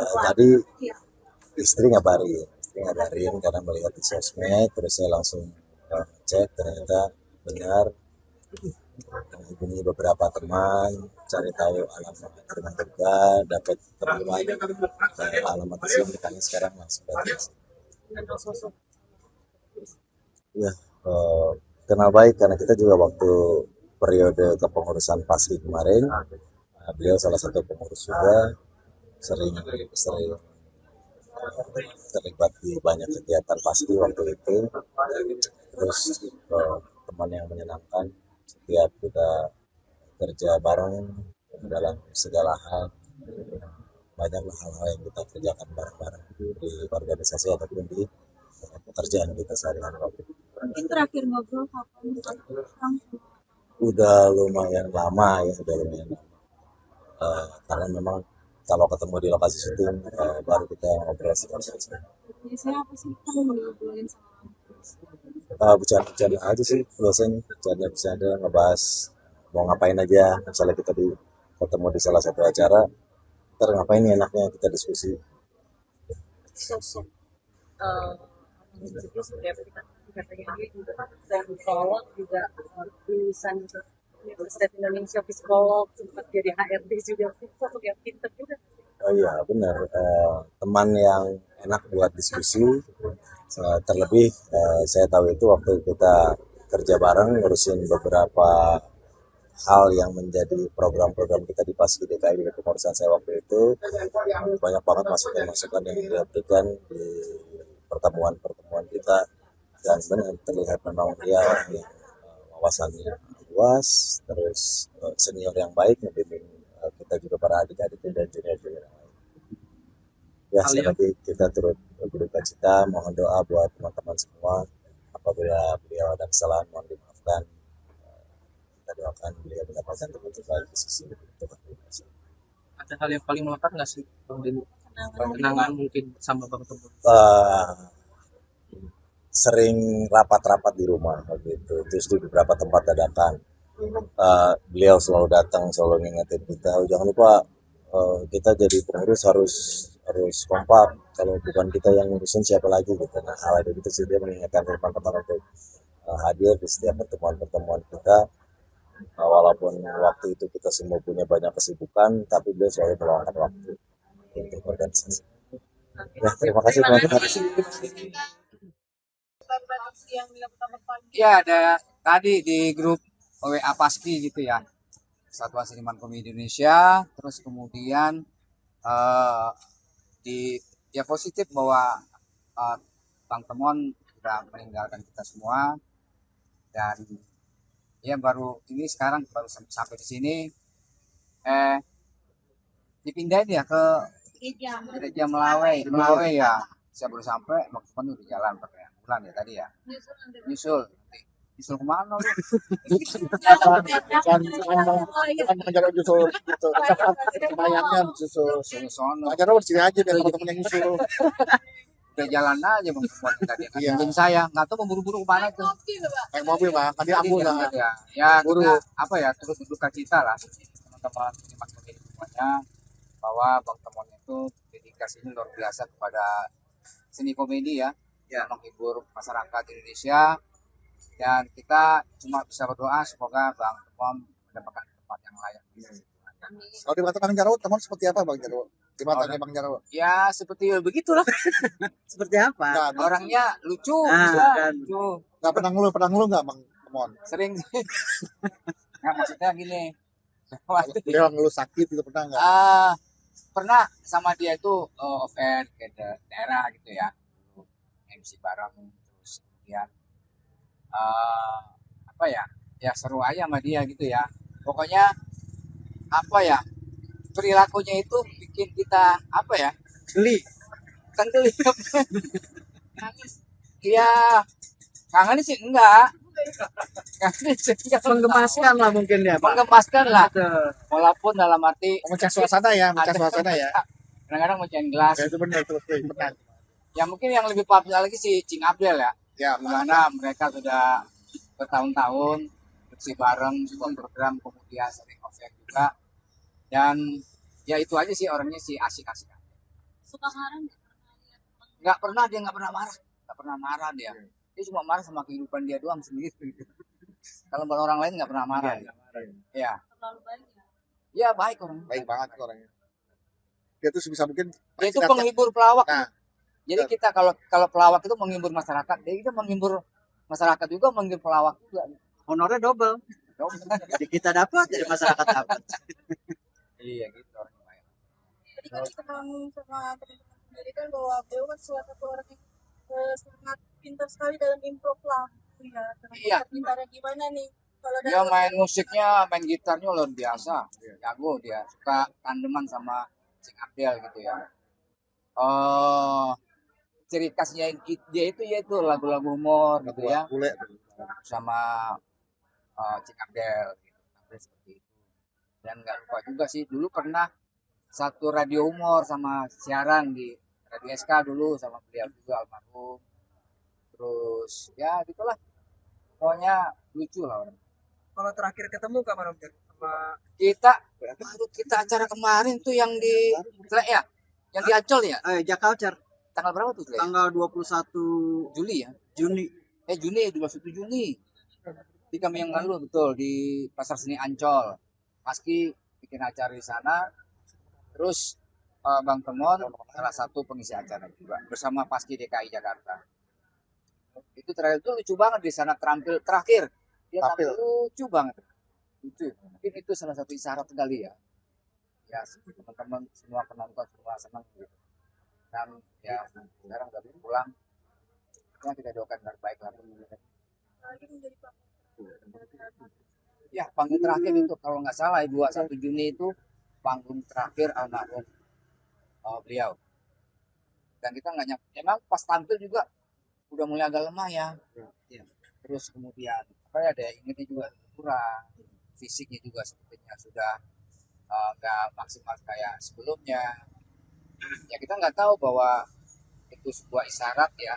Tadi istri ngabarin karena melihat di sosmed, terus saya langsung cek, ternyata benar, menghubungi beberapa teman, cari tahu alamat rumah duka, dapat temuan alamat di sini, makanya sekarang langsung datang. Ya, kenal baik karena kita juga waktu periode kepengurusan PASKI kemarin, beliau salah satu pengurus juga, sering sering terlibat di banyak kegiatan PASKI waktu itu. Terus teman yang menyenangkan, setiap kita kerja bareng dalam segala hal, banyak hal-hal yang kita kerjakan bareng-bareng di organisasi ataupun di pekerjaan kita sehari-hari. Mungkin terakhir ngobrol kapan? Udah lumayan lama ya, karena memang kalau ketemu di lokasi syuting baru kita ngobrol sekarang. Biasanya apa sih kita mau ngobrolin sama Bercanda-bercanda aja sih biasanya, bercanda-bercanda ngebahas mau ngapain aja, misalnya kita ketemu di salah satu acara, ntar ngapain nih enaknya kita diskusi. sosok itu seperti apa kita katanya dia juga dan psikolog juga lulusan Universitas Indonesia psikolog sempat jadi HRD juga sosok yang pintar juga. Oh iya benar, teman yang enak buat diskusi. Terlebih saya tahu itu waktu kita kerja bareng ngurusin beberapa hal yang menjadi program-program kita di PASKI DKI di kepengurusan saya waktu itu, banyak banget masukan-masukan yang diberikan di pertemuan-pertemuan kita, dan benar terlihat memang dia yang wawasannya luas, terus senior yang baik membimbing kita juga para adik-adik dan junior-junior yang lain. Ya, sekali lagi kita turut berduka cita, mohon doa buat teman-teman semua. Apabila beliau ada kesalahan, mohon dimaafkan. Kita doakan beliau mendapatkan tempat terbaik di sisi Tuhan. Ada hal yang paling melekat nggak sih Bang Denny? Kenangan mungkin sama Bang Tembur? Sering rapat-rapat di rumah begitu, terus di beberapa tempat dadakan. Beliau selalu datang, selalu ngingetin kita, jangan lupa kita jadi pengurus harus kompak, kalau bukan kita yang ngurusin siapa lagi gitu. Nah, hal itu sih dia mengingatkan teman-teman untuk hadir di setiap pertemuan-pertemuan kita. Walaupun waktu itu kita semua punya banyak kesibukan, tapi beliau selalu meluangkan waktu untuk organisasi. Ya, terima kasih teman-teman. Ya, ada tadi di grup WA Paski gitu ya, Satuan Seniman Komedi Indonesia. Terus kemudian ya positif bahwa Bang Temon sudah meninggalkan kita semua, dan ya baru ini sekarang baru sampai di sini, dipindahin ya ke gereja Melawai ya. Saya baru sampai, Bang Temon udah jalan pakai bulan ya tadi ya. Nyusul kemana lu? Kan menjaga nyusul gitu. Bayangnya nyusul sono. Aja lu sini aja biar teman-teman yang nyusul. Udah jalan aja Bang Temon tadi. Bimbing saya, nggak tahu mau buru-buru kemana tuh. Naik mobil Bang, tadi ambil lah. Ya kita apa ya, turut berduka cita lah teman-teman seniman komedi semuanya, bahwa Bang Temon itu dedikasinya luar biasa kepada seni komedi ya, menghibur masyarakat Indonesia. Dan kita cuma bisa berdoa semoga Bang Temon mendapatkan tempat yang layak. Kalau di mata Bang Jarwo, Temon seperti apa Bang Jarwo? Di matanya Bang Jarwo? Ya seperti begitulah. Seperti apa? Orangnya lucu, lucu. Nggak pernah ngeluh nggak Bang Temon? Sering. Nggak, maksudnya gini. Dia ngeluh sakit gitu pernah nggak? Pernah sama dia itu off-air ke daerah gitu ya, MC bareng, terus kemudian apa ya seru aja sama dia gitu ya. Pokoknya apa ya, perilakunya itu bikin kita apa ya, geli ya. Kangen sih enggak, Menggemaskan lah mungkin ya, menggemaskan lah, walaupun dalam arti Memecah suasana ya. kadang-kadang mecahin gelas. Ya, itu benar. Ya mungkin yang lebih populer lagi si Cing Abdel ya. Ya, Dimana mereka sudah bertahun-tahun bersih bareng sebuah program, kemudian sering off-air juga. Dan ya itu aja sih, orangnya sih asik-asik. Suka marah nggak? Dia nggak pernah marah dia cuma marah sama kehidupan dia doang sendiri. Kalau buat orang lain nggak pernah marah. Ya, Terlalu baik ya? ya baik orang. Baik banget orangnya. Dia tuh sebisa mungkin Dia itu penghibur pelawak. Nah, jadi kita kalau pelawak itu menghibur masyarakat, dia itu menghibur masyarakat juga, menghibur pelawak juga. Honornya double. Jadi kita dapat, jadi masyarakat dapat. Iya gitu orangnya baik. Tadi kan dikenang sama teman-teman sendiri kan bahwa beliau kan salah satu orang yang sangat pintar sekali dalam improv lagu ya. Iya. Gitarnya gimana nih? Kalau Dia main musiknya, main gitarnya luar biasa, jago dia. Suka tandeman sama Cing Abdel gitu ya. Ciri khasnya dia itu yaitu lagu-lagu humor gitu ya, bule. sama Cing Abdel gitu. Seperti itu. Dan nggak lupa juga sih, dulu pernah satu radio humor sama siaran di Radio SK dulu sama beliau juga almarhum. Terus ya gitulah, pokoknya lucu lah orang. Kalau terakhir ketemu kapan Om? Sama Kita acara kemarin tuh yang di ya, yang di Ancol ya. Jakarta Tanggal berapa tuh? tanggal 21 Juli ya. Juni. Juni 21 Juni. Di kami yang lalu betul di Pasar Seni Ancol. Paski bikin acara di sana. Terus Bang Temon salah satu pengisi acara juga bersama Paski DKI Jakarta. Itu terakhir itu lucu banget di sana terakhir. Dia tampil lucu banget. Lucu. Mungkin itu salah satu isyarat kali ya. Ya, teman-teman semua penonton semua senang gitu. Dan ya sekarang udah pulang. Ya kita doakan terbaik lah. lagi menjadi Ya panggung terakhir itu kalau nggak salah 21 Juni itu panggung terakhir almarhum beliau. Dan kita nggak nyampe. Emang pas tampil juga udah mulai agak lemah ya. Terus kemudian ada ingetnya juga kurang, fisiknya juga sepertinya sudah nggak maksimal kayak sebelumnya. Ya kita nggak tahu bahwa itu sebuah isyarat ya,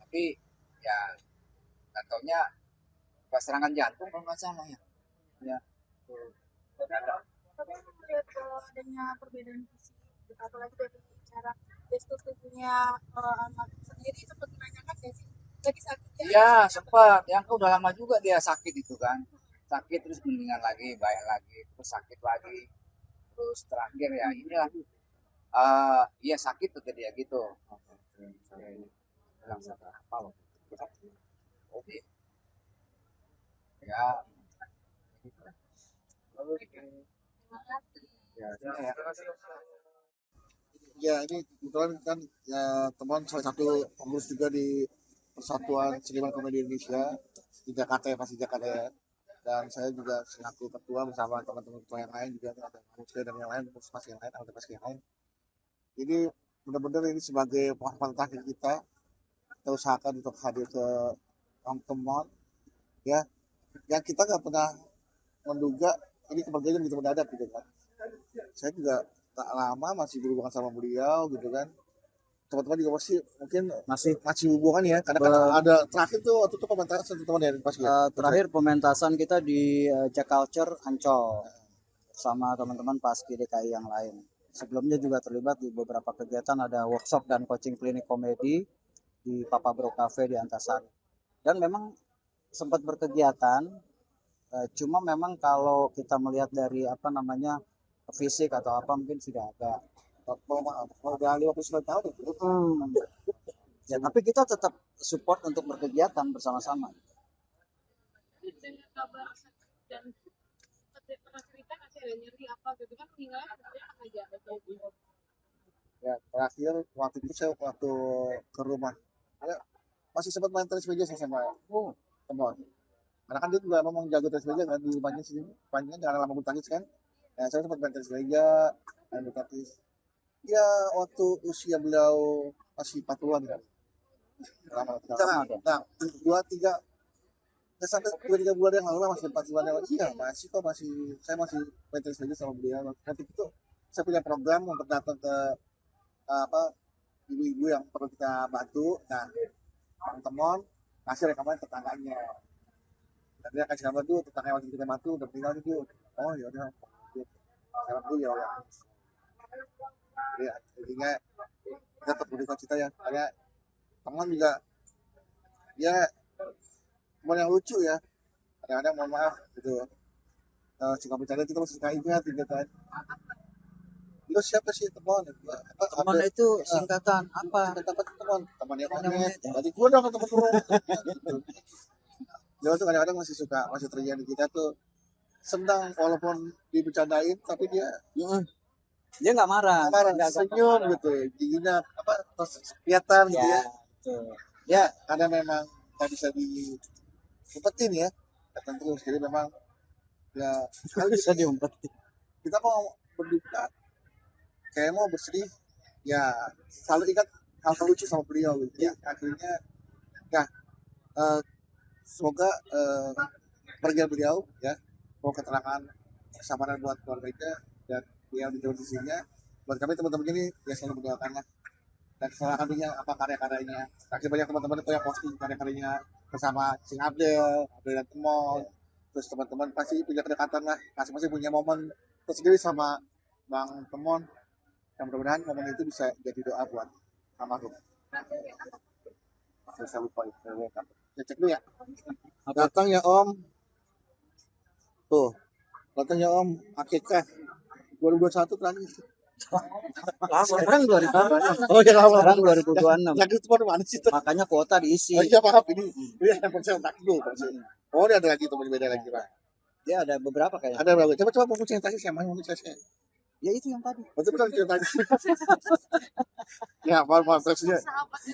tapi ya nggak taunya serangan jantung kalau nggak salah ya. tapi melihat adanya perbedaan visi apalagi dari cara gestur tubuhnya almarhum sendiri sempat menanyakan nggak sih lagi sakit ya? Iya sempat, yang udah lama juga dia sakit itu kan, sakit terus mendingan lagi, baik lagi, terus sakit lagi, terus terakhir ya inilah, iya sakit tuh dia gitu. Oke. Ya. Ya ini kebetulan kan ya, teman salah satu pengurus juga di Persatuan Seniman Komedi Indonesia di Jakarta ya, pasti Jakarta ya. Dan saya juga selaku ketua bersama teman-teman ketua yang lain juga ada manusia dan yang lain, pasti yang lain, ada pasti yang lain. Jadi benar-benar ini sebagai penghormatan terakhir kita usahakan untuk hadir ke teman ya, yang kita nggak pernah menduga ini kepergian gitu mendadak gitu kan. Saya juga tak lama masih berhubungan sama beliau gitu kan. Teman-teman juga pasti mungkin masih hubungan ya, karena kan ada terakhir tuh waktu itu pementasan teman ya pasti ya. Terakhir pementasan kita di Jakarta Ancol sama teman-teman Paski DKI yang lain. Sebelumnya juga terlibat di beberapa kegiatan, ada workshop dan coaching klinik komedi di Papa Bro Cafe di Antasari. Dan memang sempat berkegiatan, cuma memang kalau kita melihat dari fisik atau apa mungkin sudah agak udah 59 tahun ya, tapi kita tetap support untuk berkegiatan bersama-sama. Dengan kabar dan pernah cerita nggak sih ada nyeri apa gitu kan meninggalnya sebenarnya aja. Ya terakhir waktu itu saya waktu ke rumah ya, masih sempat main tenis meja sama teman. Karena kan dia juga memang jago tenis meja kan di rumahnya sini, panjangnya jangan lama bulu tangkis kan. Ya, saya sempat main tenis meja, main bulu tangkis. Ya waktu usia beliau masih 40-an kan. Nah, 2-3 sampai 2-3 bulan yang lalu masih 40-an yang lalu. Iya, saya masih main tenis meja sama beliau. Waktu itu saya punya program untuk datang ke ibu-ibu yang perlu kita bantu. Nah, teman-teman kasih rekaman tetangganya. Dan dia kasih kabar tuh tetangganya waktu kita bantu udah tinggal itu. Oh ya udah. Sekarang dulu ya. Ya, intinya kita tetap berduka cita ya, karena teman juga ya teman yang lucu ya, kadang-kadang mohon maaf gitu, suka bercanda kita masih suka ingat gitu kan. Lu siapa sih teman? Teman itu singkatan apa? Teman yang mana? Jadi gue dong teman-teman. Dia tuh kadang-kadang masih terjadi, kita tuh senang walaupun dibercandain, tapi dia Dia nggak marah. senyum gitu, giginya terus kelihatan gitu ya. Betul. Ya karena memang nggak bisa diumpetin ya, datang terus. Jadi memang ya Nggak bisa diumpetin. kita mau berduka, kayak mau bersedih, ya selalu ingat hal lucu sama beliau gitu ya. Akhirnya ya semoga pergian beliau ya mau ketenangan kesabaran buat keluarganya dan beliau di posisinya. Buat kami teman-teman ini ya selalu mendoakanlah, dan selengkapnya apa karya-karyanya. Kasih banyak teman-teman itu yang posting karya-karyanya bersama Sing Abdel dan Temon. Terus teman-teman pasti punya kedekatan lah, masing-masing punya momen tersendiri sama Bang Temon. Yang mudah-mudahan momen itu bisa jadi doa buat almarhum. Saya lupa itu. Saya cek dulu ya. Datang ya Om. Tuh. Datang ya Om. Akikah 2021 terakhir. Sekarang 2026. Oh ya lama. Sekarang 2026. Lagi itu baru mana sih? Makanya kuota diisi. Oh iya maaf ini handphone saya tak dulu. Oh ini ada lagi teman beda lagi Pak. Dia ada beberapa kayaknya. Ada berapa? Coba mau yang tadi saya mau saya. Ya itu yang tadi. Betul yang tadi. Ya maaf terusnya.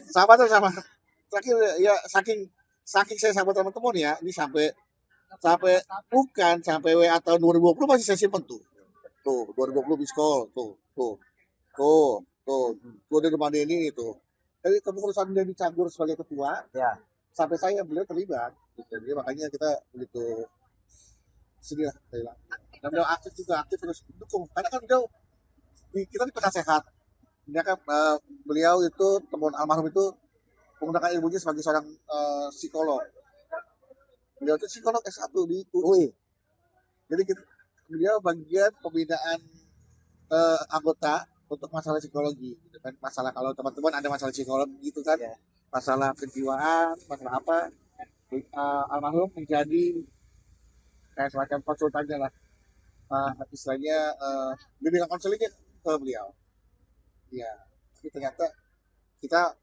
Sahabat sama. Terakhir ya saking saya sahabat teman-teman ya, ini sampai bukan sampai WA tahun 2020 masih saya simpen tuh. Tuh 2020 biskol tuh di depan ini itu. Jadi kepengurusan dia dicampur sebagai ketua, Ya. sampai beliau terlibat. Jadi makanya kita begitu sedih lah. Dan beliau aktif terus mendukung. Karena kan kita di penasehat. Dia kan beliau itu teman almarhum itu menggunakan ilmunya sebagai seorang psikolog. Beliau itu psikolog S1 di UI. Jadi beliau bagian pembinaan anggota untuk masalah psikologi gitu kan. Masalah kalau teman-teman ada masalah psikologi gitu kan, masalah kejiwaan, masalah apa, almarhum menjadi kayak semacam konsultannya lah, istilahnya bimbingan konselingnya ke beliau. Ya, tapi ternyata kita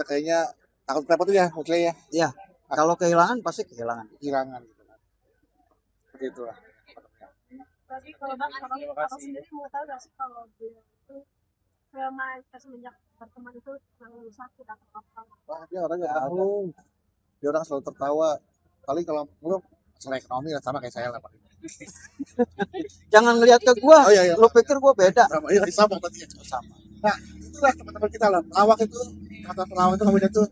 kayaknya takut repot tuh ya, maksudnya ya. Iya. Kalau kehilangan pasti kehilangan gitu kan. Seperti itulah. Tadi kalau Bang sendiri mau tahu nggak sih kalau beliau itu selama semenjak berteman itu selalu sakit atau apa? Wah dia orangnya tahu, dia orang selalu tertawa. Paling kalau belum masalah ekonomi lah sama kayak saya lah Pak. Jangan ngelihat ke gua. Oh iya. Lu pikir gua beda? Sama berarti sama. Nah itulah teman-teman kita lah. Pelawak itu kata pelawak itu kemudian tuh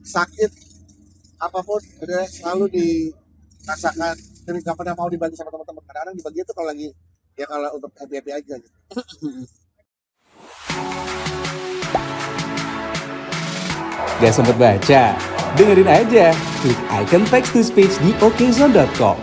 sakit apapun udah selalu dirasakan. Jadi gak pernah mau dibagi sama teman-teman. Kadang-kadang dibagi itu kalau lagi ya kalau untuk happy aja gitu. Gak sempet baca? Dengerin aja. Klik icon text to speech di okezone.com.